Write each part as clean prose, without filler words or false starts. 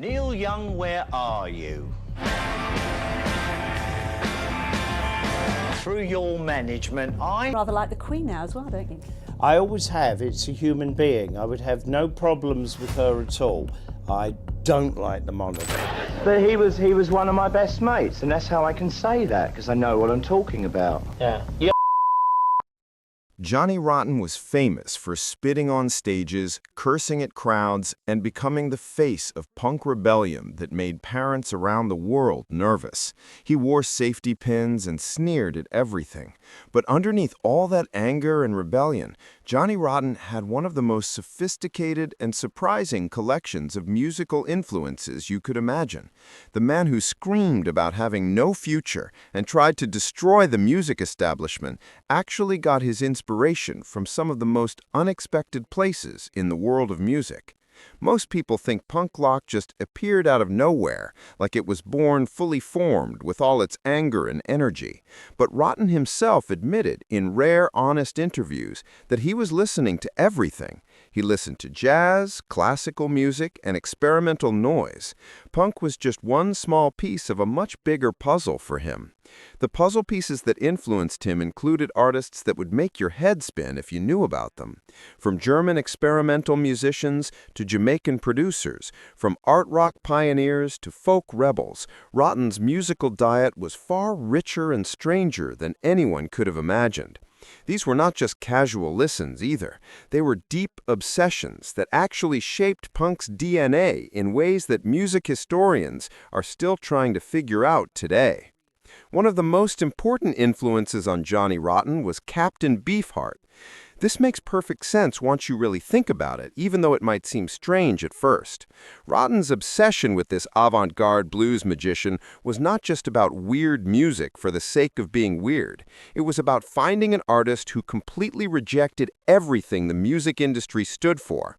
Neil Young, where are you? Through your management, I Rather like the Queen now as well, don't you? I always have. It's a human being. I would have no problems with her at all. I don't like the monarch. But he was one of my best mates, and that's how I can say that, because I know what I'm talking about. Yeah. Johnny Rotten was famous for spitting on stages, cursing at crowds, and becoming the face of punk rebellion that made parents around the world nervous. He wore safety pins and sneered at everything. But underneath all that anger and rebellion, Johnny Rotten had one of the most sophisticated and surprising collections of musical influences you could imagine. The man who screamed about having no future and tried to destroy the music establishment actually got his inspiration from some of the most unexpected places in the world of music. Most people think punk rock just appeared out of nowhere, like it was born fully formed with all its anger and energy. But Rotten himself admitted in rare, honest interviews that he was listening to everything. He listened to jazz, classical music, and experimental noise. Punk was just one small piece of a much bigger puzzle for him. The puzzle pieces that influenced him included artists that would make your head spin if you knew about them. From German experimental musicians to Jamaican producers, from art rock pioneers to folk rebels, Rotten's musical diet was far richer and stranger than anyone could have imagined. These were not just casual listens either. They were deep obsessions that actually shaped punk's DNA in ways that music historians are still trying to figure out today. One of the most important influences on Johnny Rotten was Captain Beefheart. This makes perfect sense once you really think about it, even though it might seem strange at first. Rotten's obsession with this avant-garde blues magician was not just about weird music for the sake of being weird. It was about finding an artist who completely rejected everything the music industry stood for.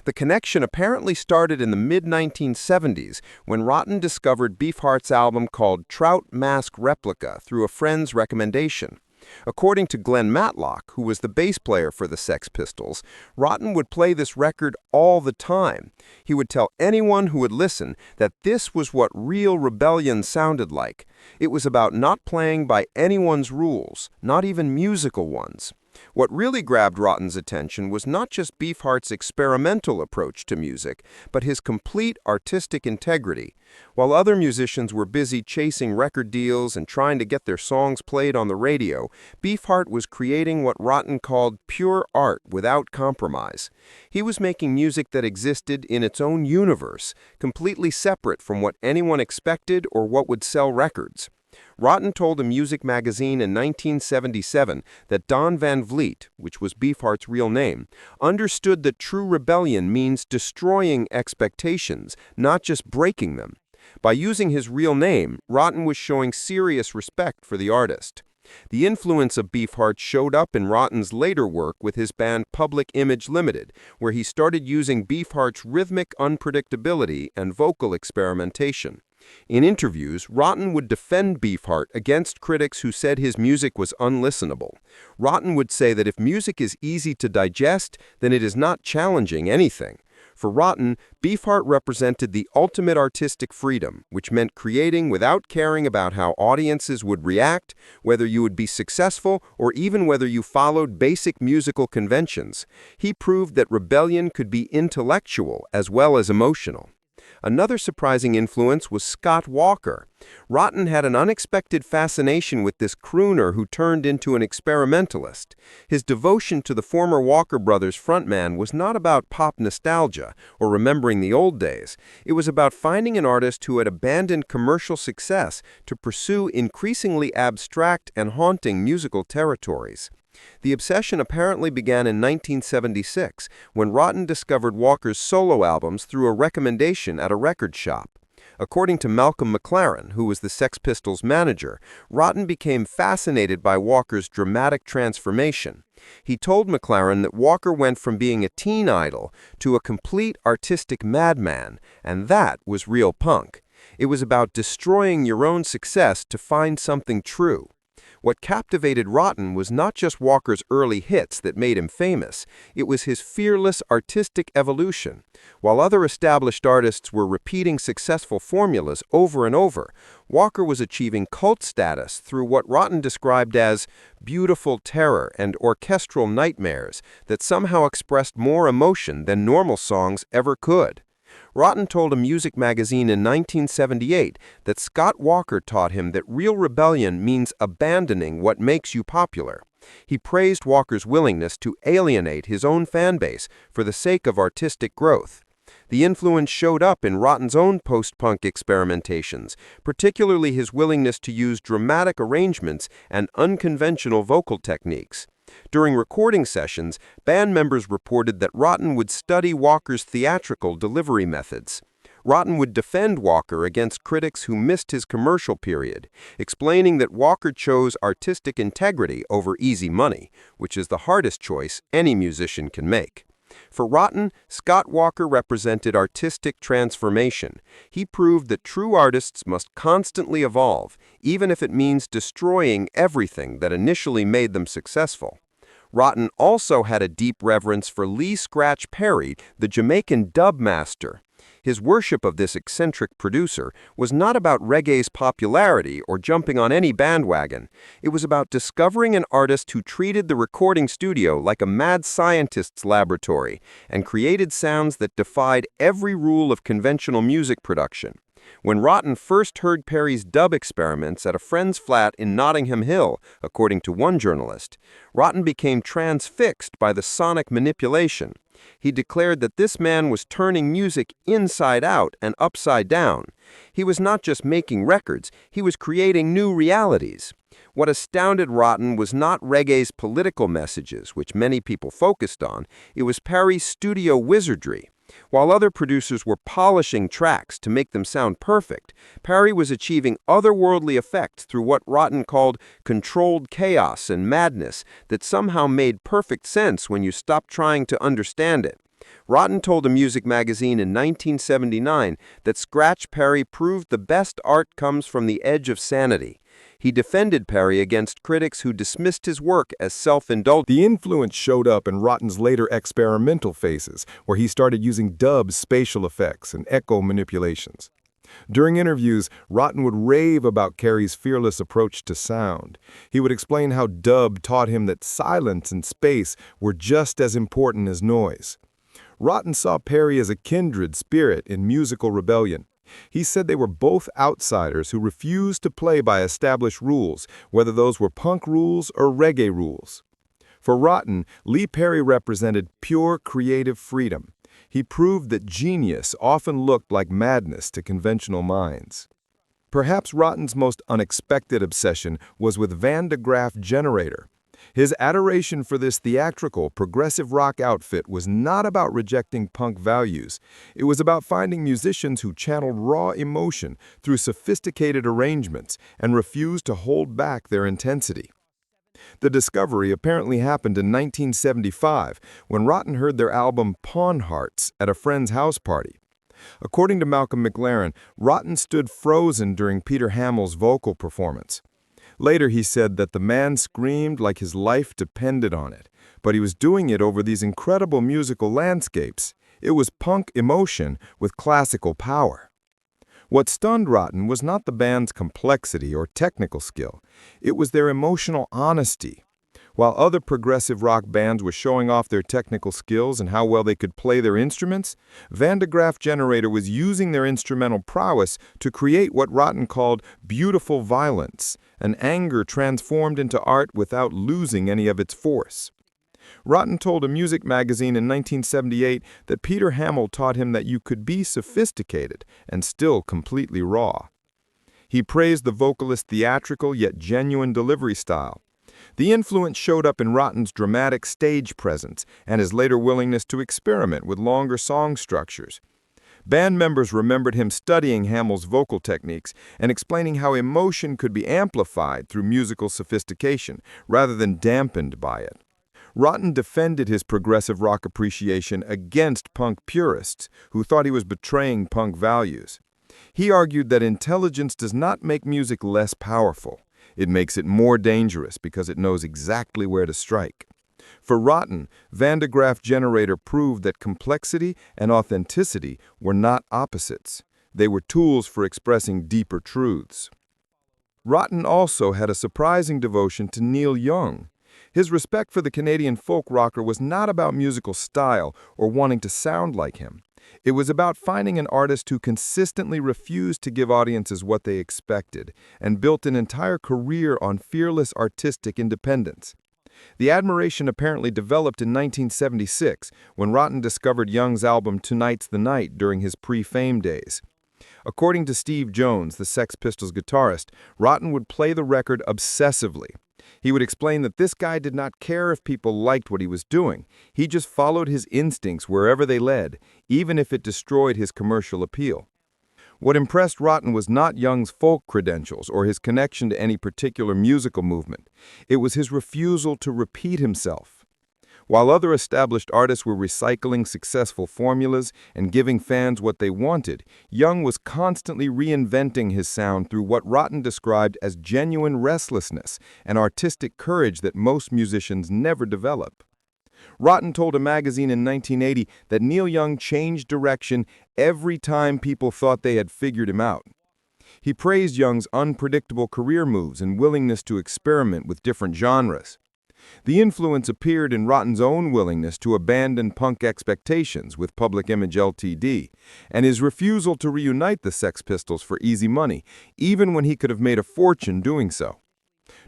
The connection apparently started in the mid-1970s when Rotten discovered Beefheart's album called Trout Mask Replica through a friend's recommendation. According to Glenn Matlock, who was the bass player for the Sex Pistols, Rotten would play this record all the time. He would tell anyone who would listen that this was what real rebellion sounded like. It was about not playing by anyone's rules, not even musical ones. What really grabbed Rotten's attention was not just Beefheart's experimental approach to music, but his complete artistic integrity. While other musicians were busy chasing record deals and trying to get their songs played on the radio, Beefheart was creating what Rotten called pure art without compromise. He was making music that existed in its own universe, completely separate from what anyone expected or what would sell records. Rotten told a music magazine in 1977 that Don Van Vliet, which was Beefheart's real name, understood that true rebellion means destroying expectations, not just breaking them. By using his real name, Rotten was showing serious respect for the artist. The influence of Beefheart showed up in Rotten's later work with his band Public Image Limited, where he started using Beefheart's rhythmic unpredictability and vocal experimentation. In interviews, Rotten would defend Beefheart against critics who said his music was unlistenable. Rotten would say that if music is easy to digest, then it is not challenging anything. For Rotten, Beefheart represented the ultimate artistic freedom, which meant creating without caring about how audiences would react, whether you would be successful, or even whether you followed basic musical conventions. He proved that rebellion could be intellectual as well as emotional. Another surprising influence was Scott Walker. Rotten had an unexpected fascination with this crooner who turned into an experimentalist. His devotion to the former Walker Brothers frontman was not about pop nostalgia or remembering the old days. It was about finding an artist who had abandoned commercial success to pursue increasingly abstract and haunting musical territories. The obsession apparently began in 1976, when Rotten discovered Walker's solo albums through a recommendation at a record shop. According to Malcolm McLaren, who was the Sex Pistols' manager, Rotten became fascinated by Walker's dramatic transformation. He told McLaren that Walker went from being a teen idol to a complete artistic madman, and that was real punk. It was about destroying your own success to find something true. What captivated Rotten was not just Walker's early hits that made him famous, it was his fearless artistic evolution. While other established artists were repeating successful formulas over and over, Walker was achieving cult status through what Rotten described as beautiful terror and orchestral nightmares that somehow expressed more emotion than normal songs ever could. Rotten told a music magazine in 1978 that Scott Walker taught him that real rebellion means abandoning what makes you popular. He praised Walker's willingness to alienate his own fan base for the sake of artistic growth. The influence showed up in Rotten's own post-punk experimentations, particularly his willingness to use dramatic arrangements and unconventional vocal techniques. During recording sessions, band members reported that Rotten would study Walker's theatrical delivery methods. Rotten would defend Walker against critics who missed his commercial period, explaining that Walker chose artistic integrity over easy money, which is the hardest choice any musician can make. For Rotten, Scott Walker represented artistic transformation. He proved that true artists must constantly evolve, even if it means destroying everything that initially made them successful. Rotten also had a deep reverence for Lee Scratch Perry, the Jamaican dub master. His worship of this eccentric producer was not about reggae's popularity or jumping on any bandwagon. It was about discovering an artist who treated the recording studio like a mad scientist's laboratory and created sounds that defied every rule of conventional music production. When Rotten first heard Perry's dub experiments at a friend's flat in Notting Hill, according to one journalist, Rotten became transfixed by the sonic manipulation. He declared that this man was turning music inside out and upside down. He was not just making records, he was creating new realities. What astounded Rotten was not reggae's political messages, which many people focused on, it was Perry's studio wizardry. While other producers were polishing tracks to make them sound perfect, Perry was achieving otherworldly effects through what Rotten called controlled chaos and madness that somehow made perfect sense when you stopped trying to understand it. Rotten told a music magazine in 1979 that Scratch Perry proved the best art comes from the edge of sanity. He defended Perry against critics who dismissed his work as self-indulgent. The influence showed up in Rotten's later experimental phases, where he started using dub spatial effects and echo manipulations. During interviews, Rotten would rave about Perry's fearless approach to sound. He would explain how dub taught him that silence and space were just as important as noise. Rotten saw Perry as a kindred spirit in musical rebellion. He said they were both outsiders who refused to play by established rules, whether those were punk rules or reggae rules. For Rotten, Lee Perry represented pure creative freedom. He proved that genius often looked like madness to conventional minds. Perhaps Rotten's most unexpected obsession was with Van de Graaff Generator. His adoration for this theatrical, progressive rock outfit was not about rejecting punk values. It was about finding musicians who channeled raw emotion through sophisticated arrangements and refused to hold back their intensity. The discovery apparently happened in 1975 when Rotten heard their album Pawn Hearts at a friend's house party. According to Malcolm McLaren, Rotten stood frozen during Peter Hamill's vocal performance. Later, he said that the man screamed like his life depended on it, but he was doing it over these incredible musical landscapes. It was punk emotion with classical power. What stunned Rotten was not the band's complexity or technical skill. It was their emotional honesty. While other progressive rock bands were showing off their technical skills and how well they could play their instruments, Van de Graaff Generator was using their instrumental prowess to create what Rotten called beautiful violence, an anger transformed into art without losing any of its force. Rotten told a music magazine in 1978 that Peter Hamill taught him that you could be sophisticated and still completely raw. He praised the vocalist's theatrical yet genuine delivery style. The influence showed up in Rotten's dramatic stage presence and his later willingness to experiment with longer song structures. Band members remembered him studying Hamill's vocal techniques and explaining how emotion could be amplified through musical sophistication rather than dampened by it. Rotten defended his progressive rock appreciation against punk purists who thought he was betraying punk values. He argued that intelligence does not make music less powerful. It makes it more dangerous because it knows exactly where to strike. For Rotten, Van de Graaff generator proved that complexity and authenticity were not opposites. They were tools for expressing deeper truths. Rotten also had a surprising devotion to Neil Young. His respect for the Canadian folk rocker was not about musical style or wanting to sound like him. It was about finding an artist who consistently refused to give audiences what they expected and built an entire career on fearless artistic independence. The admiration apparently developed in 1976 when Rotten discovered Young's album Tonight's the Night during his pre-fame days. According to Steve Jones, the Sex Pistols guitarist, Rotten would play the record obsessively. He would explain that this guy did not care if people liked what he was doing. He just followed his instincts wherever they led, even if it destroyed his commercial appeal. What impressed Rotten was not Young's folk credentials or his connection to any particular musical movement. It was his refusal to repeat himself. While other established artists were recycling successful formulas and giving fans what they wanted, Young was constantly reinventing his sound through what Rotten described as genuine restlessness and artistic courage that most musicians never develop. Rotten told a magazine in 1980 that Neil Young changed direction every time people thought they had figured him out. He praised Young's unpredictable career moves and willingness to experiment with different genres. The influence appeared in Rotten's own willingness to abandon punk expectations with Public Image Ltd. and his refusal to reunite the Sex Pistols for easy money, even when he could have made a fortune doing so.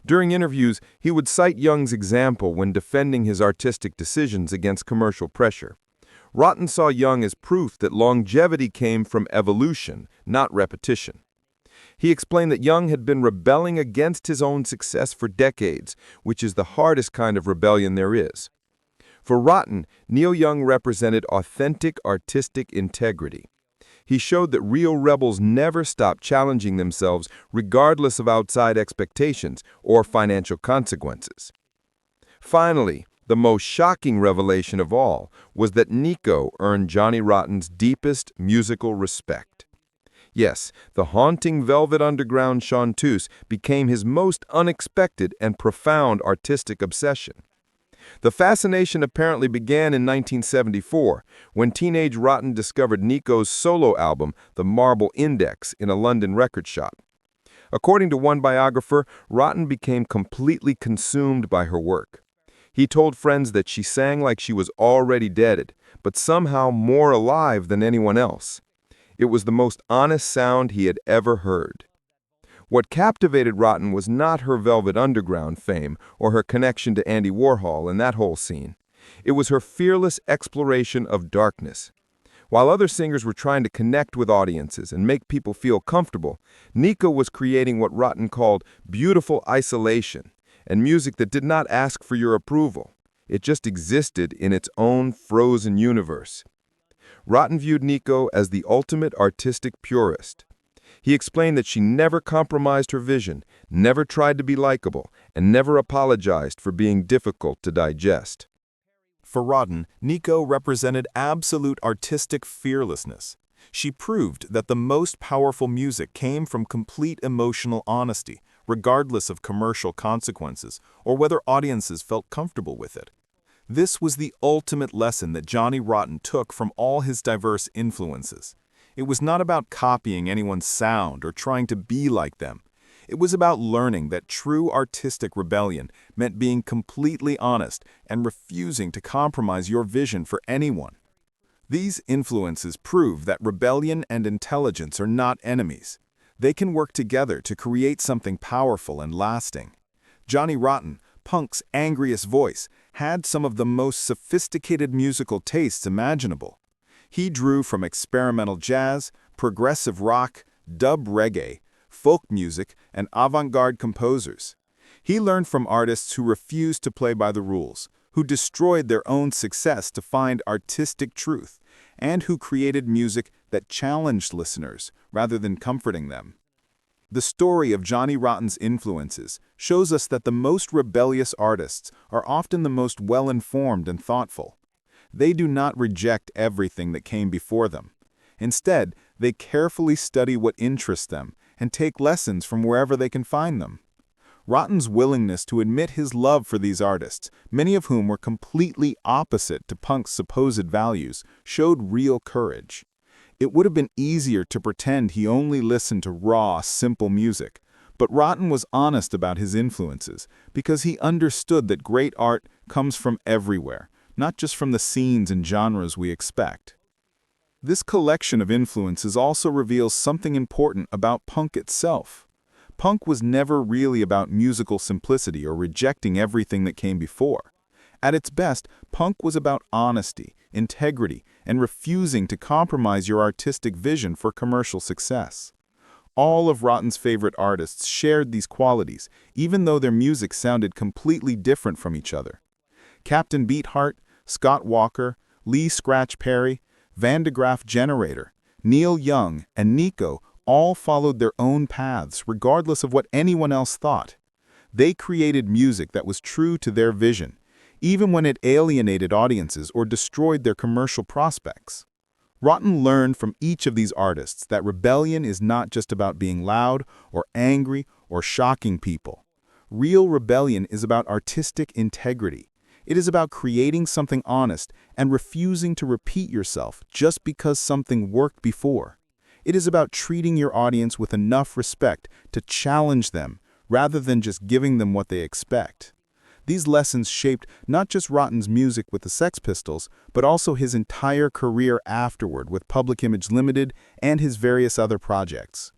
During interviews, he would cite Young's example when defending his artistic decisions against commercial pressure. Rotten saw Young as proof that longevity came from evolution, not repetition. He explained that Young had been rebelling against his own success for decades, which is the hardest kind of rebellion there is. For Rotten, Neil Young represented authentic artistic integrity. He showed that real rebels never stop challenging themselves regardless of outside expectations or financial consequences. Finally, the most shocking revelation of all was that Nico earned Johnny Rotten's deepest musical respect. Yes, the haunting Velvet Underground chanteuse became his most unexpected and profound artistic obsession. The fascination apparently began in 1974, when teenage Rotten discovered Nico's solo album, The Marble Index, in a London record shop. According to one biographer, Rotten became completely consumed by her work. He told friends that she sang like she was already dead, but somehow more alive than anyone else. It was the most honest sound he had ever heard. What captivated Rotten was not her Velvet Underground fame or her connection to Andy Warhol and that whole scene. It was her fearless exploration of darkness. While other singers were trying to connect with audiences and make people feel comfortable, Nico was creating what Rotten called beautiful isolation and music that did not ask for your approval. It just existed in its own frozen universe. Rotten viewed Nico as the ultimate artistic purist. He explained that she never compromised her vision, never tried to be likable, and never apologized for being difficult to digest. For Rotten, Nico represented absolute artistic fearlessness. She proved that the most powerful music came from complete emotional honesty, regardless of commercial consequences or whether audiences felt comfortable with it. This was the ultimate lesson that Johnny Rotten took from all his diverse influences. It was not about copying anyone's sound or trying to be like them. It was about learning that true artistic rebellion meant being completely honest and refusing to compromise your vision for anyone. These influences prove that rebellion and intelligence are not enemies. They can work together to create something powerful and lasting. Johnny Rotten, punk's angriest voice, had some of the most sophisticated musical tastes imaginable. He drew from experimental jazz, progressive rock, dub reggae, folk music, and avant-garde composers. He learned from artists who refused to play by the rules, who destroyed their own success to find artistic truth, and who created music that challenged listeners rather than comforting them. The story of Johnny Rotten's influences shows us that the most rebellious artists are often the most well-informed and thoughtful. They do not reject everything that came before them. Instead, they carefully study what interests them and take lessons from wherever they can find them. Rotten's willingness to admit his love for these artists, many of whom were completely opposite to Punk's supposed values, showed real courage. It would have been easier to pretend he only listened to raw, simple music, but Rotten was honest about his influences because he understood that great art comes from everywhere, not just from the scenes and genres we expect. This collection of influences also reveals something important about punk itself. Punk was never really about musical simplicity or rejecting everything that came before. At its best, punk was about honesty, integrity, and refusing to compromise your artistic vision for commercial success. All of Rotten's favorite artists shared these qualities, even though their music sounded completely different from each other. Captain Beefheart, Scott Walker, Lee Scratch Perry, Van de Graaff Generator, Neil Young, and Nico all followed their own paths regardless of what anyone else thought. They created music that was true to their vision, even when it alienated audiences or destroyed their commercial prospects. Rotten learned from each of these artists that rebellion is not just about being loud or angry or shocking people. Real rebellion is about artistic integrity. It is about creating something honest and refusing to repeat yourself just because something worked before. It is about treating your audience with enough respect to challenge them rather than just giving them what they expect. These lessons shaped not just Rotten's music with the Sex Pistols, but also his entire career afterward with Public Image Limited and his various other projects.